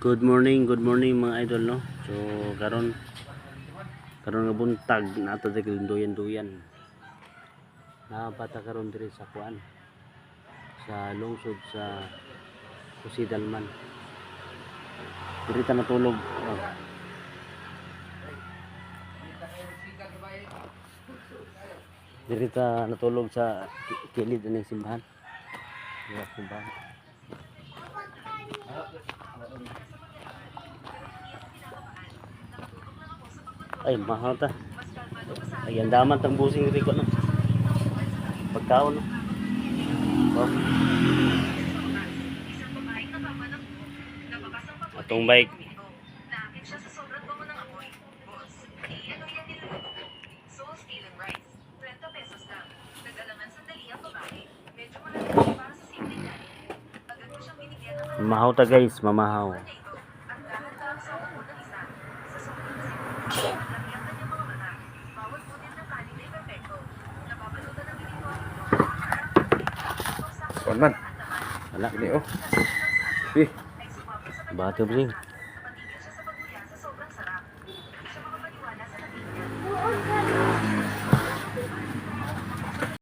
Good morning mga idol no. So karon nga buntag nato sa duyan-duyan. Nabata karon diri sa kuan. Sa lungsod sa Pusidalman. Diri ta natulog. Oh. Diri ta natulog sa kilid ng simbahan. Diri simbahan. Ay, mahal ta. Ay, ang daman tang busing riko no. Pagkaon no. Oh. Atong bike. Mamahaw ta guys, mamahaw. Kuan man. Wala Ini oh. Ih, bato bring.